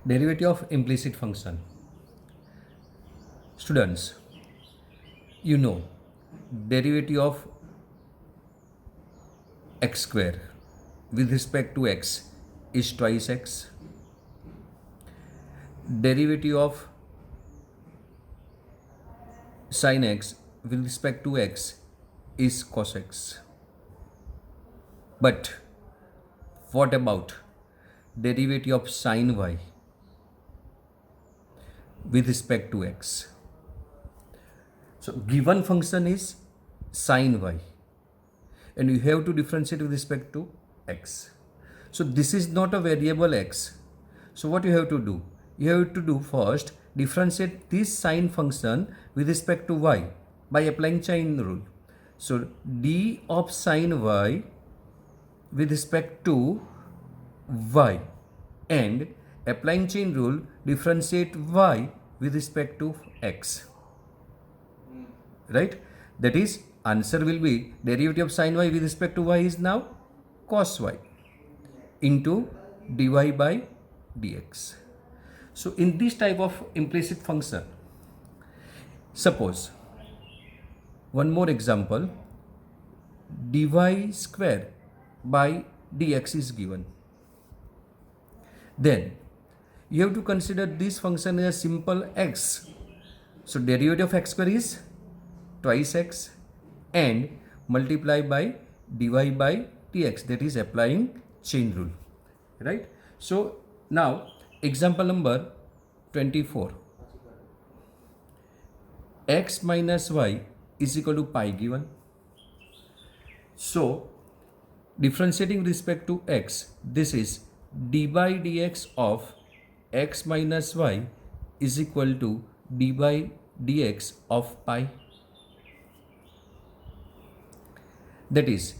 Derivative of implicit function. Students, you know derivative of x square with respect to x is twice x. Derivative of sin x with respect to x is cos x. But what about derivative of sin y with respect to x? So given function is sin y and you have to differentiate with respect to x. So this is not a variable x. So what you have to do? You have to do first differentiate this sine function with respect to y by applying chain rule. So d of sine y with respect to y and applying chain rule differentiate y with respect to x. Right? That is, answer will be derivative of sin y with respect to y is now cos y into dy by dx. So in this type of implicit function, suppose one more example, dy square by dx is given. Then you have to consider this function as a simple x. So derivative of x square is twice x and multiply by dy by dx, that is applying chain rule, right? So now example number 24, x minus y is equal to pi given. So differentiating with respect to x, this is d by dx of x minus y is equal to d by dx of pi. That is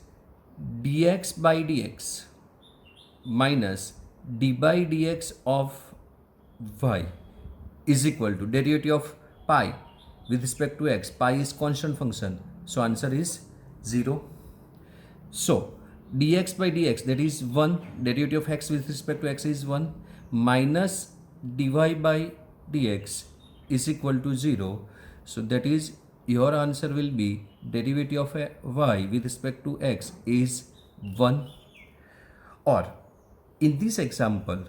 dx by dx minus d by dx of y is equal to derivative of pi with respect to x. Pi is constant function, so answer is 0. So dx by dx, that is 1, derivative of x with respect to x is 1, minus dy by dx is equal to 0. So that is, your answer will be derivative of y with respect to x is 1. Or in this example,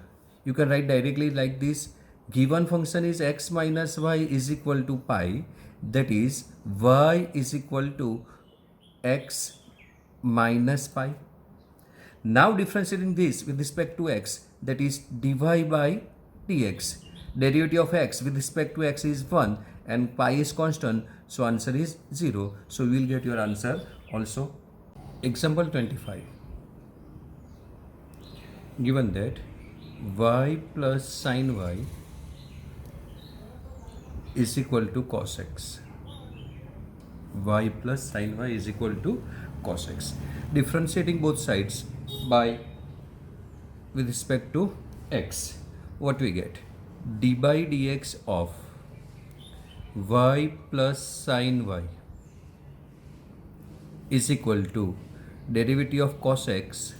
you can write directly like this: given function is x minus y is equal to pi, that is y is equal to x minus pi. Now differentiating this with respect to x, that is dy by dx. Derivative of x with respect to x is 1 and pi is constant, so answer is 0. So we will get your answer also. Example 25. Given that y plus sin y is equal to cos x. Y plus sin y is equal to cos x. Differentiating both sides by with respect to x, what we get? D by dx of y plus sin y is equal to derivative of cos x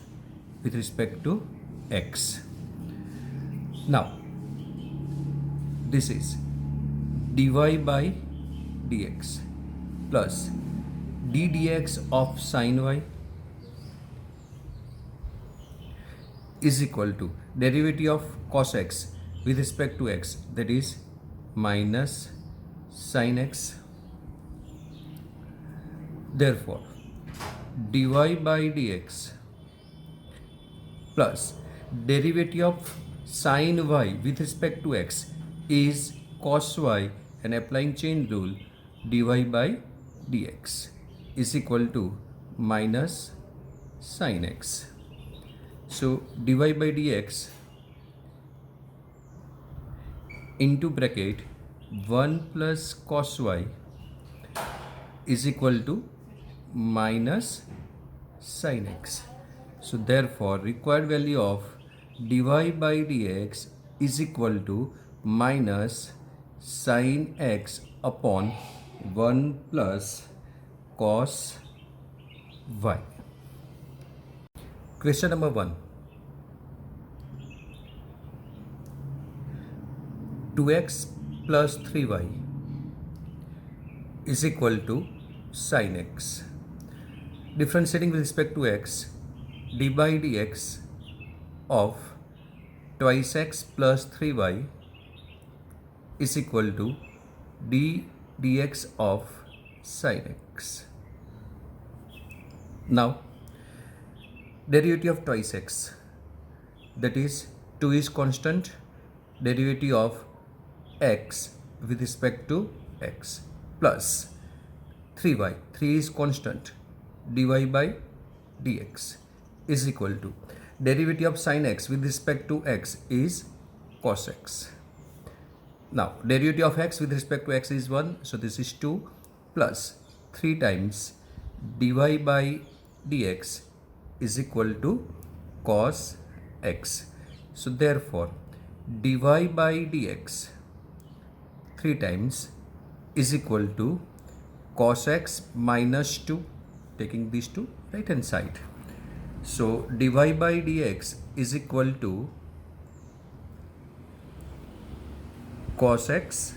with respect to x. Now this is dy by dx plus d dx of sin y is equal to derivative of cos x with respect to x, that is minus sin x. Therefore dy by dx plus derivative of sin y with respect to x is cos y, and applying chain rule dy by dx is equal to minus sin x. So dy by dx into bracket 1 plus cos y is equal to minus sin x. So therefore required value of dy by dx is equal to minus sin x upon 1 plus cos y. Question number 1. 2x plus 3y is equal to sin x. Differentiating with respect to x, d by dx of twice x plus 3y is equal to d dx of sin x. Now, derivative of twice x, that is 2 is constant, derivative of x with respect to x plus 3y, 3 is constant, dy by dx is equal to derivative of sin x with respect to x is cos x. Now, derivative of x with respect to x is 1, so this is 2 plus 3 times dy by dx is equal to cos x. So therefore, dy by dx 3 times is equal to cos x minus 2, taking these two right hand side. So dy by dx is equal to cos x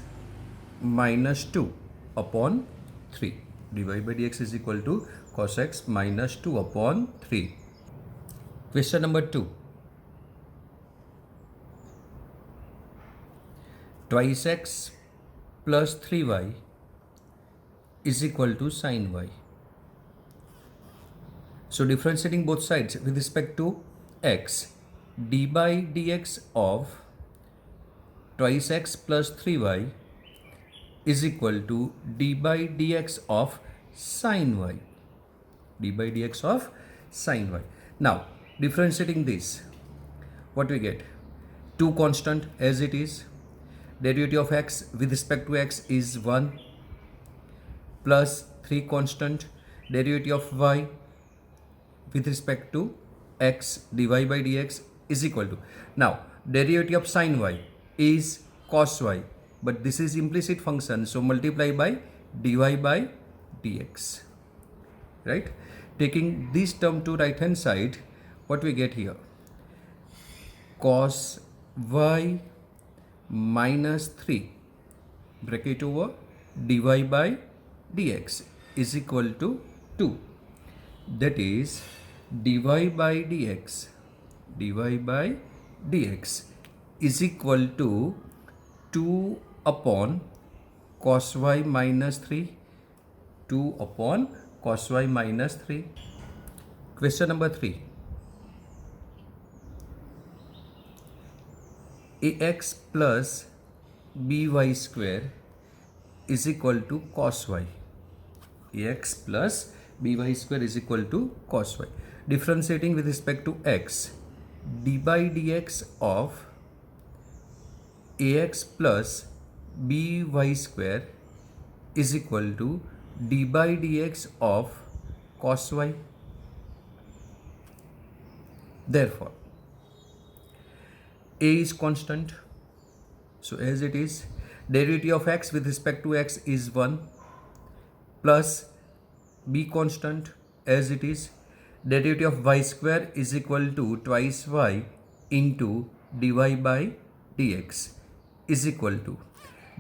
minus 2 upon 3. dy by dx is equal to cos x minus 2 upon 3. Question number 2. Twice x plus 3y is equal to sin y. So differentiating both sides with respect to x, d by dx of twice x plus 3y is equal to d by dx of sin y. d by dx of sin y. Now, differentiating this, what we get? 2 constant as it is, derivative of x with respect to x is 1 plus 3 constant, derivative of y with respect to x dy by dx is equal to, now derivative of sin y is cos y, but this is implicit function, so multiply by dy by dx, right? Taking this term to right hand side, what we get here? Cos y minus 3 bracket over dy by dx is equal to 2. That is dy by dx is equal to 2 upon cos y minus 3, 2 upon cos y minus 3. Question number 3. ax plus by square is equal to cos y. ax plus by square is equal to cos y. Differentiating with respect to x, d by dx of ax plus by square is equal to d by dx of cos y. Therefore, a is constant, so as it is, derivative of x with respect to x is 1 plus b constant as it is, derivative of y square is equal to twice y into dy by dx is equal to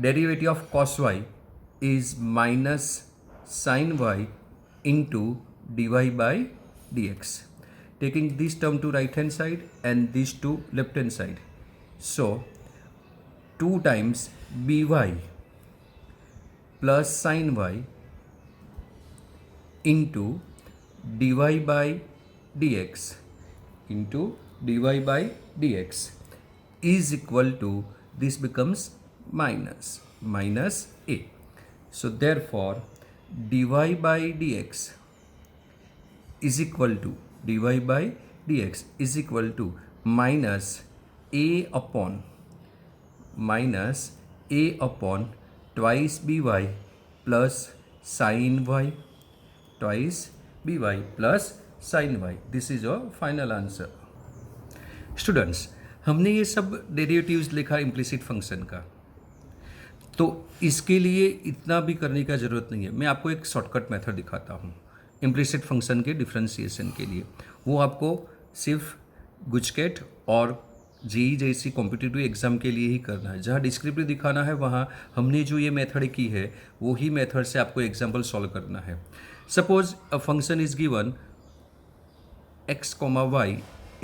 derivative of cos y is minus sin y into dy by dx. Taking this term to right hand side and these two left hand side, so 2 times by plus sin y into dy by dx is equal to, this becomes minus a. So therefore, dy by dx is equal to minus a upon twice by plus sin y, twice by plus sin y. This is your final answer. Students, हमने ये सब derivatives लिखा implicit function का, तो इसके लिए इतना भी करने का ज़रूरत नहीं है. मैं आपको एक शॉर्टकट मेथड दिखाता हूँ इम्प्लिसिट फंक्शन के डिफरेंशिएशन के लिए. वो आपको सिर्फ गुजकेट और जेई जैसी कॉम्पिटिटिव एग्जाम के लिए ही करना है। जहाँ डिस्क्रिप्टिव दिखाना है वहाँ हमने जो ये मेथड की है वो ही मेथड से आपको एग्जाम्पल सॉल्व करना है। Suppose a function is given x comma y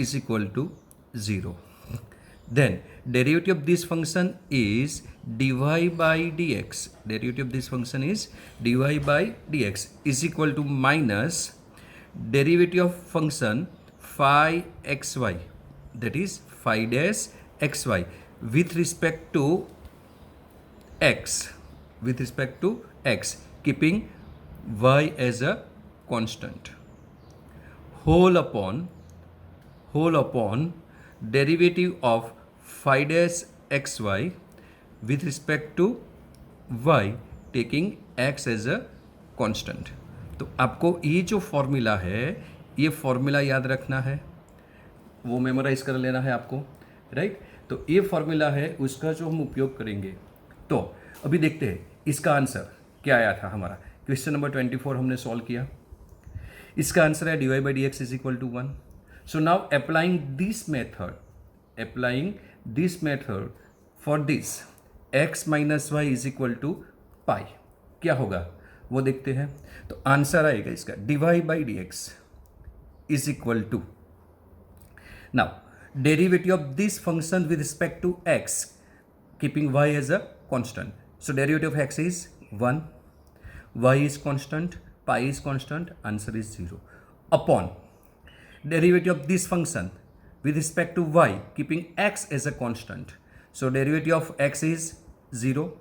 is equal to 0. Then derivative of this function is dy by dx. Derivative of this function is dy by dx is equal to minus derivative of function phi xy, that is phi dash xy with respect to x, keeping y as a constant, whole upon derivative of phi dash xy with respect to y taking x as a constant। तो आपको ये जो formula है ये formula याद रखना है, वो मेमोराइज कर लेना है आपको, राइट। तो ये फॉर्मूला है उसका जो हम उपयोग करेंगे। तो अभी देखते हैं इसका आंसर क्या आया था। हमारा क्वेश्चन नंबर 24 हमने सॉल्व किया, इसका आंसर है dy by dx is equal to 1। So now applying this method for this x minus y is equal to pi, क्या होगा वो देखते हैं। तो आंसर आएगा इसका dy by dx is equal to, now derivative of this function with respect to x keeping y as a constant, so derivative of x is 1, y is constant, pi is constant, answer is 0, upon derivative of this function with respect to y keeping x as a constant, so derivative of x is 0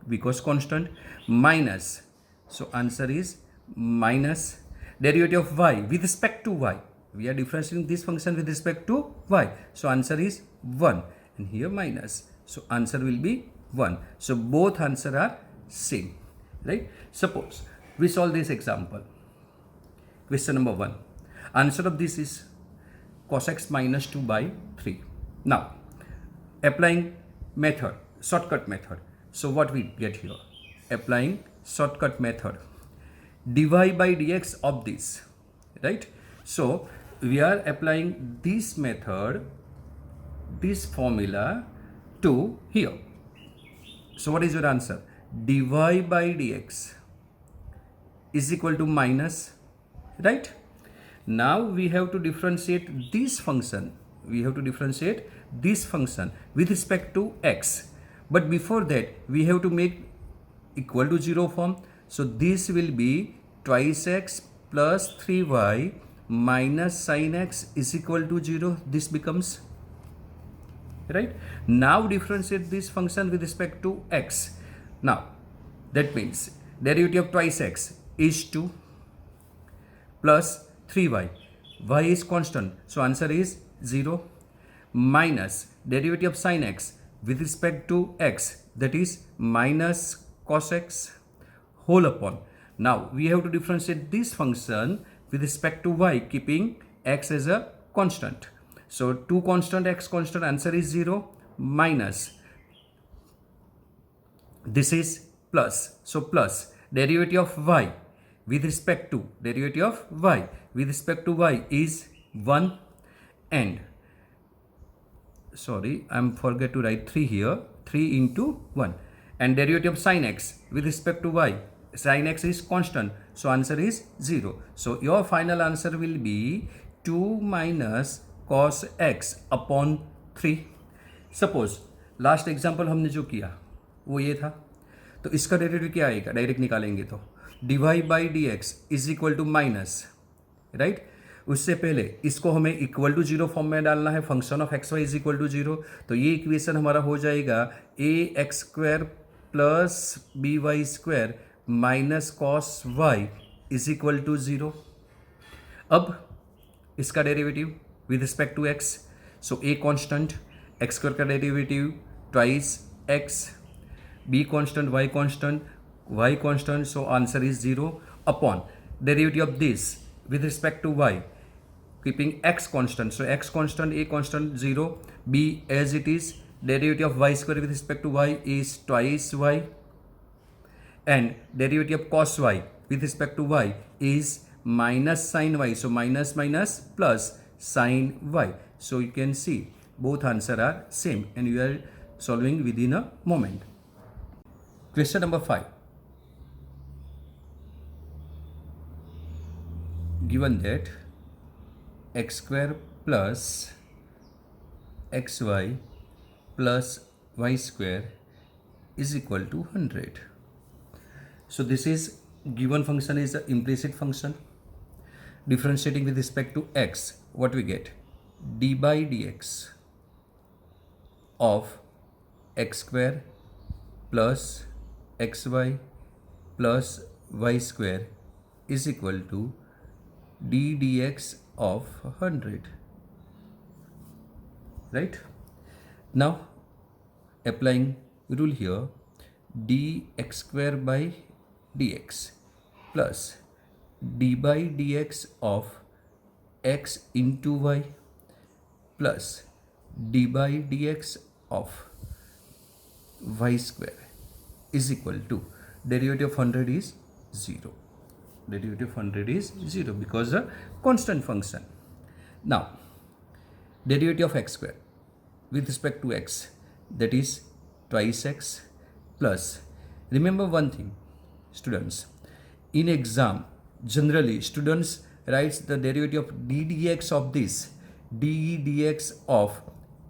because constant, minus, so answer is minus derivative of y with respect to y, we are differentiating this function with respect to y, so answer is 1, and here minus, so answer will be 1, so both answer are same, right? Suppose we solve this example, question number 1, answer of this is cos x minus 2 by 3. Now applying method, shortcut method, so what we get here, applying shortcut method, dy by dx of this, right? So we are applying this method, this formula to here. So what is your answer? Dy by dx is equal to minus, right? Now we have to differentiate this function. With respect to x. But before that, we have to make equal to 0 form. So this will be twice x plus 3y minus sin x is equal to 0. This becomes, right? Now differentiate this function with respect to x. Now that means derivative of twice x is 2 plus 3y, y is constant, so answer is 0, minus derivative of sin x with respect to x, that is minus cos x, whole upon, now we have to differentiate this function with respect to y keeping x as a constant, so 2 constant, x constant, answer is 0, minus, this is plus, so plus derivative of y with respect to y is 1, and sorry, I'm forget to write 3 here, 3 into 1, and derivative of sin x with respect to y, sin x is constant, so answer is 0, so your final answer will be 2 minus cos x upon 3। Suppose last example हमने जो किया वो ये था, तो इसका derivative क्या आएगा, डायरेक्ट निकालेंगे तो dy by d x is equal to minus, right. उससे पहले इसको हमें इक्वल टू 0 फॉर्म में डालना है, function of X Y is equal to 0, तो ये इक्वेशन हमारा हो जाएगा A X square plus B Y square minus cos Y is equal to 0। अब इसका derivative with respect to X, so A constant, X square का derivative twice X, B constant, Y constant, y constant, so answer is 0, upon derivative of this with respect to y keeping x constant, so x constant, a constant 0, b as it is, derivative of y square with respect to y is twice y, and derivative of cos y with respect to y is minus sin y, so minus minus plus sin y, so you can see both answer are same and you are solving within a moment. Question number 5. Given that x square plus xy plus y square is equal to 100. So this is given function is the implicit function. Differentiating with respect to x, what we get? D by dx of x square plus xy plus y square is equal to d dx of 100. Right? Now applying rule here, dx square by dx plus d by dx of x into y plus d by dx of y square is equal to derivative of 100 is 0. Derivative of 100 is 0 because a constant function. Now derivative of x square with respect to x, that is twice x plus, remember one thing students, in exam generally students writes the derivative of d dx of this d dx of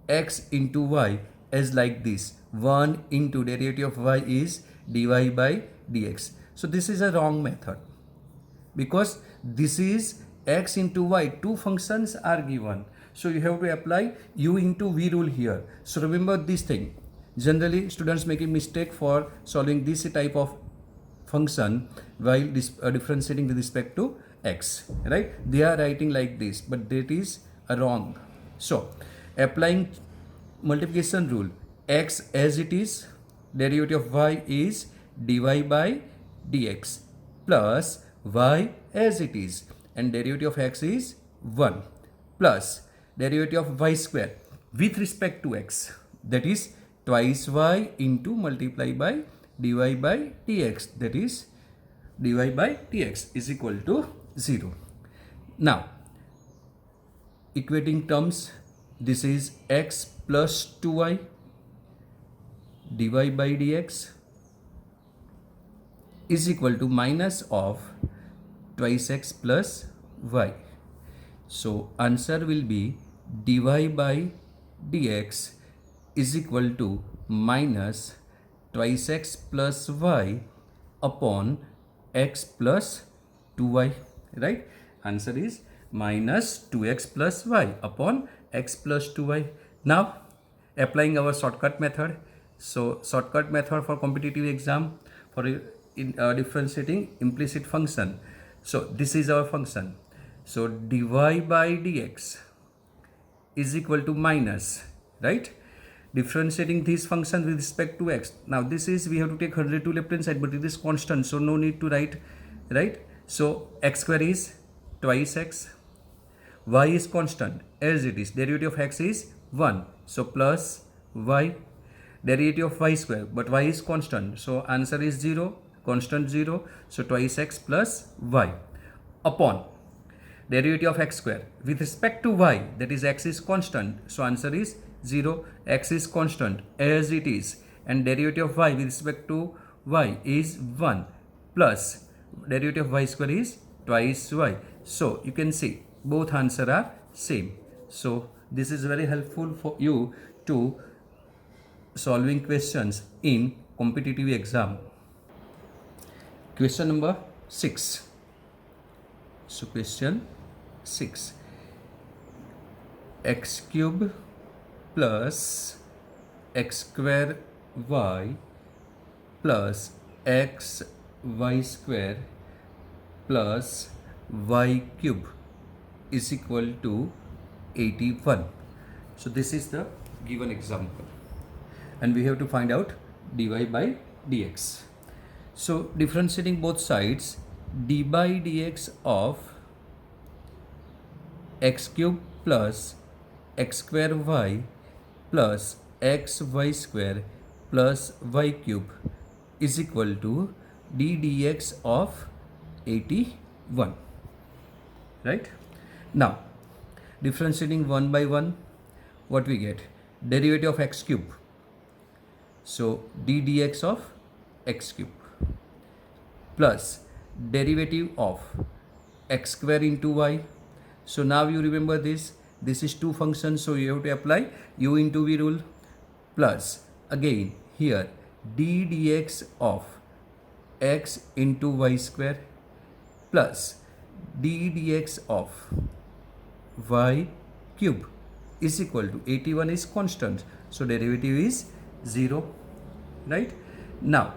x into y as like this, 1 into derivative of y is dy by dx. So this is a wrong method because this is x into y, two functions are given, so you have to apply u into v rule here. So remember this thing, generally students make a mistake for solving this type of function while differentiating with respect to x, right? They are writing like this, but that is wrong. So applying multiplication rule, x as it is, derivative of y is dy by dx plus y as it is, and derivative of x is 1 plus derivative of y square with respect to x, that is twice y into multiply by dy by dx, that is dy by dx is equal to 0. Now equating terms, this is x plus 2y dy by dx is equal to minus of twice x plus y. So answer will be dy by dx is equal to minus twice x plus y upon x plus 2y, right? Answer is minus 2x plus y upon x plus 2y. Now applying our shortcut method. So shortcut method for competitive exam for differentiating implicit function. So this is our function. So dy by dx is equal to minus, right? Differentiating this function with respect to x. Now this is, we have to take 100 to left hand side, but it is constant, so no need to write, right? So x square is twice x, y is constant as it is, derivative of x is 1, so plus y, derivative of y square, but y is constant, so answer is 0, constant 0, so twice x plus y upon derivative of x square with respect to y, that is x is constant, so answer is 0, x is constant as it is, and derivative of y with respect to y is 1 plus derivative of y square is twice y. So you can see both answer are same. So this is very helpful for you to solving questions in competitive exam. Question number 6. So question 6, x cube plus x square y plus x y square plus y cube is equal to 81. So this is the given example and we have to find out dy by dx. So differentiating both sides, d by dx of x cube plus x square y plus x y square plus y cube is equal to d dx of 81, right? Now differentiating one by one, what we get? Derivative of x cube. So d dx of x cube plus derivative of x square into y. So now you remember this. This is two functions, so you have to apply u into v rule, plus again here d dx of x into y square plus d dx of y cube is equal to 81 is constant, so derivative is 0, right? Now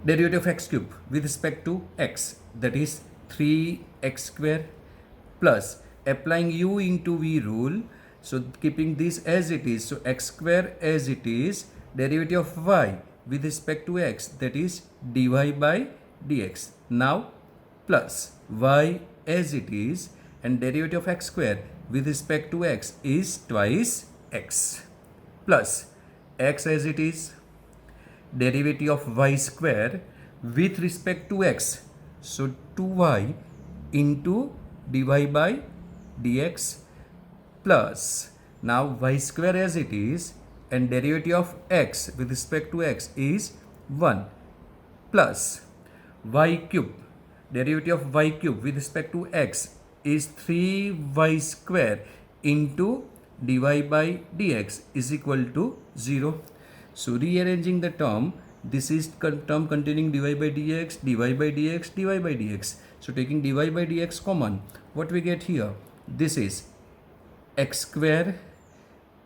derivative of x cube with respect to x, that is 3x square, plus applying u into v rule, so keeping this as it is, so x square as it is, derivative of y with respect to x, that is dy by dx, now plus y as it is, and derivative of x square with respect to x is twice x, plus x as it is, derivative of y square with respect to x, so 2y into dy by dx, plus now y square as it is, and derivative of x with respect to x is 1, plus y cube, derivative of y cube with respect to x is 3y square into dy by dx is equal to 0. So rearranging the term, this is term containing dy by dx, dy by dx, dy by dx. So taking dy by dx common, what we get here? This is x square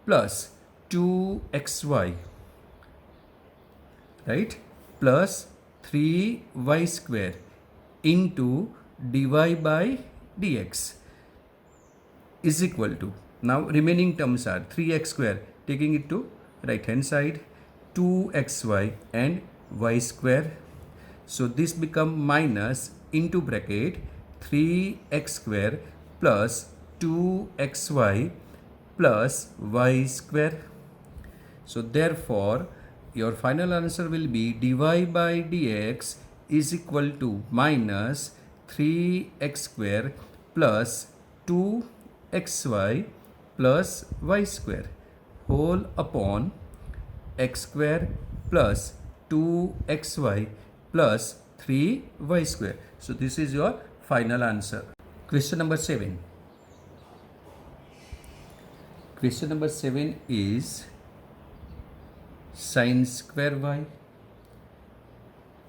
plus 2xy, right, plus 3y square into dy by dx is equal to, now remaining terms are 3x square, taking it to right hand side, 2xy and y square. So this become minus into bracket 3x square plus 2xy plus y square. So therefore your final answer will be dy by dx is equal to minus 3x square plus 2xy plus y square whole upon x square plus 2xy plus 3y square. So this is your final answer. Question number 7. Question number 7 is sin square y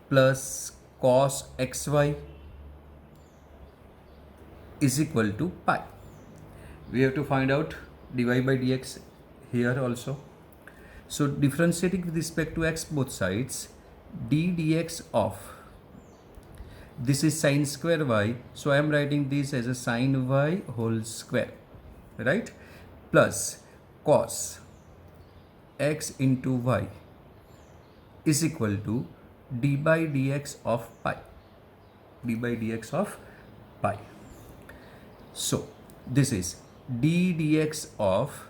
plus cos xy is equal to pi. We have to find out dy by dx here also. So differentiating with respect to x both sides, d dx of, this is sin square y, so I am writing this as a sin y whole square, right, plus cos x into y is equal to d by dx of pi, d by dx of pi. So this is d dx of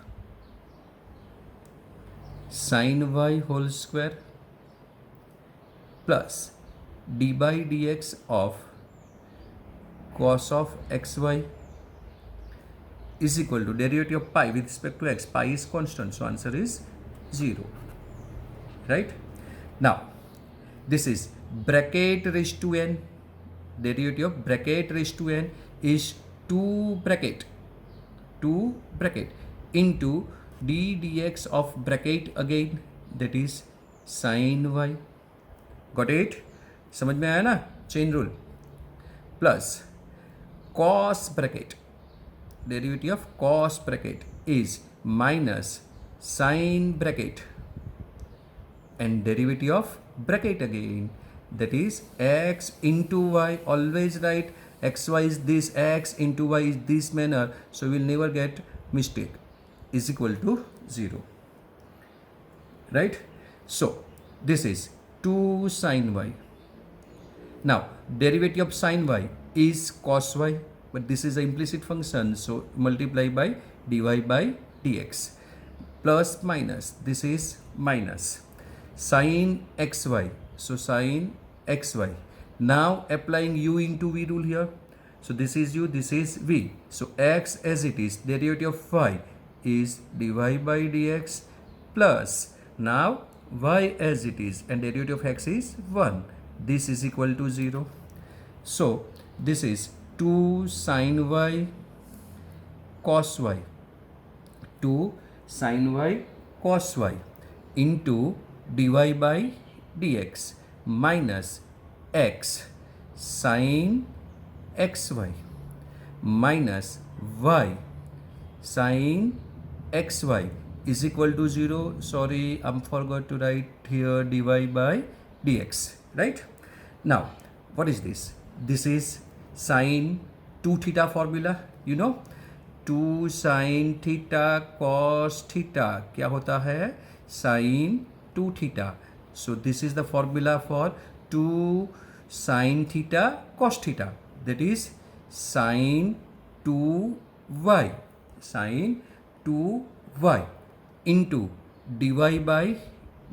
sin y whole square plus d by dx of cos of xy is equal to derivative of pi with respect to x. Pi is constant, so answer is 0, right? Now this is bracket raised to n, derivative of bracket raised to n is 2 bracket into d dx of bracket again, that is sin y. Got it? समझ में आया ना chain rule, plus cos bracket, derivative of cos bracket is minus sin bracket and derivative of bracket again, that is x into y. Always write xy is this, x into y is this manner, so we will never get mistake, is equal to 0, right? So this is 2 sin y. Now derivative of sin y is cos y, but this is an implicit function, so multiply by dy by dx, plus minus, this is minus sin xy, so sin xy. Now applying u into v rule here, So this is u, this is v. So x as it is, derivative of y is dy by dx plus now y as it is and derivative of x is 1. This is equal to 0. So this is 2 sine y cos y, 2 sine y cos y into dy by dx minus x sine xy minus y sine xy is equal to 0. Sorry, I forgot to write here dy by dx, right? Now, what is this? This is sine 2 theta formula, you know. 2 sin theta cos theta क्या होता है? Sin 2 theta. So this is the formula for 2 sin theta cos theta. That is sin 2y. Sin 2y into dy by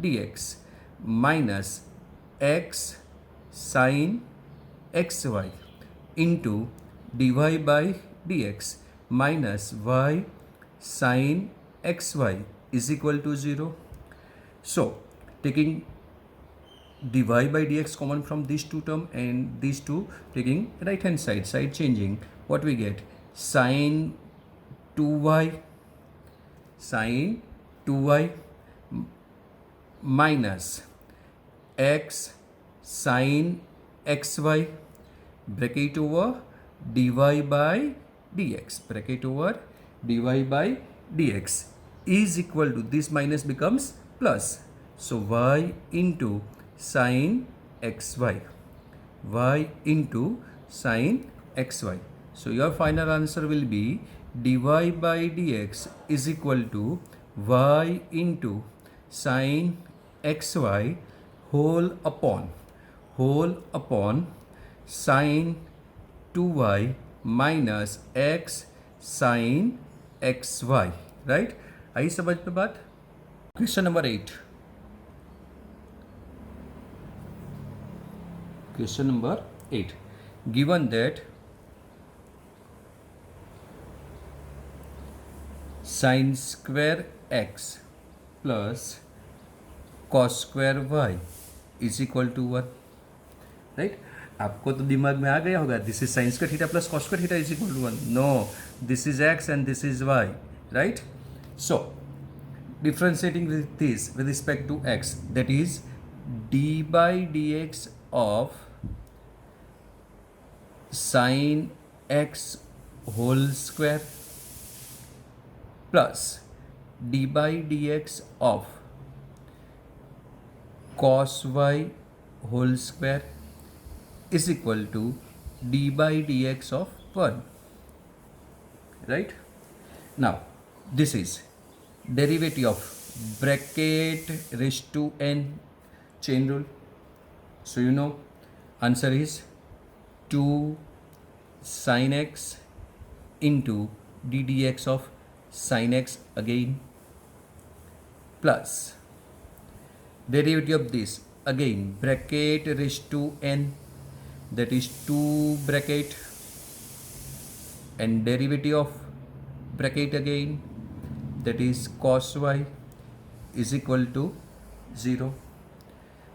dx minus x sin xy into dy by dx minus y sin xy is equal to 0. So taking dy by dx common from these two terms and these two, taking right hand side changing, what we get? Sin 2y minus x sin xy bracket over dy by dx, bracket over dy by dx is equal to, this minus becomes plus, so y into sin xy, y into sin xy. So your final answer will be dy by dx is equal to y into sin xy whole upon sin 2y minus x sin xy, right? आई समझ में बात? Question number 8. Question number 8. Given that sin square x plus cos square y is equal to 1, right? आपको तो दिमाग में आ गया होगा, this is sine square theta plus cos square theta is equal to 1. No, this is x and this is y, right? So differentiating with this with respect to x, that is d by dx of sin x whole square plus d by dx of cos y whole square is equal to d by dx of 1, right? Now this is derivative of bracket raised to n chain rule. So you know answer is 2 sin x into d dx of sin x again plus derivative of this again bracket raised to n, that is 2 bracket and derivative of bracket again, that is cos y is equal to 0.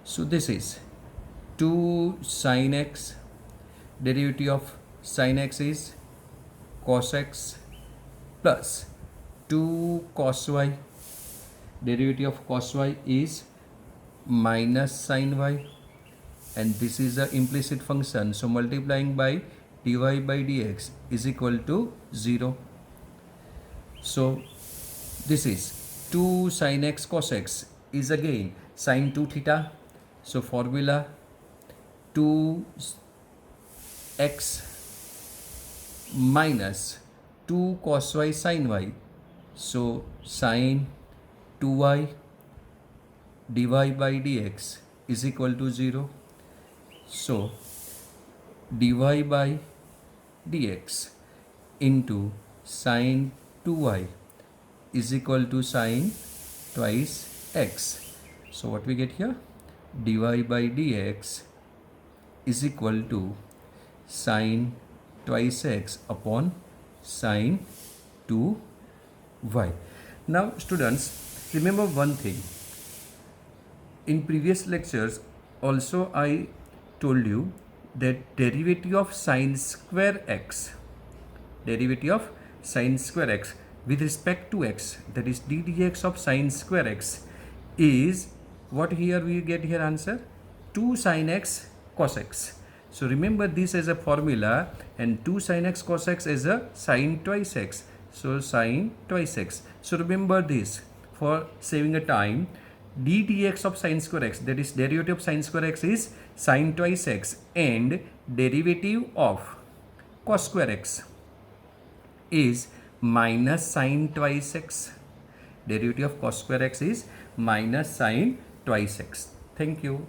So this is 2 sin x, derivative of sin x is cos x plus 2 cos y, derivative of cos y is minus sin y, and this is the implicit function, so multiplying by dy by dx is equal to 0. So this is 2 sin x cos x is again sin 2 theta, so formula 2x minus 2 cos y sin y, so sin 2y dy by dx is equal to 0. So dy by dx into sin 2y is equal to sin twice x. So what we get here? Dy by dx is equal to sin twice x upon sine 2y. Now students, remember one thing. In previous lectures also I told you that derivative of sine square x, derivative of sine square x with respect to x, that is d dx of sine square x, is what here we get here answer 2 sin x cos x. So remember this as a formula, and 2 sin x cos x is a sin twice x. So sin twice x. So remember this for saving a time. D dx of sin square x, that is derivative of sin square x, is sin twice x, and derivative of cos square x is minus sin twice x. Derivative of cos square x is minus sin twice x. Thank you.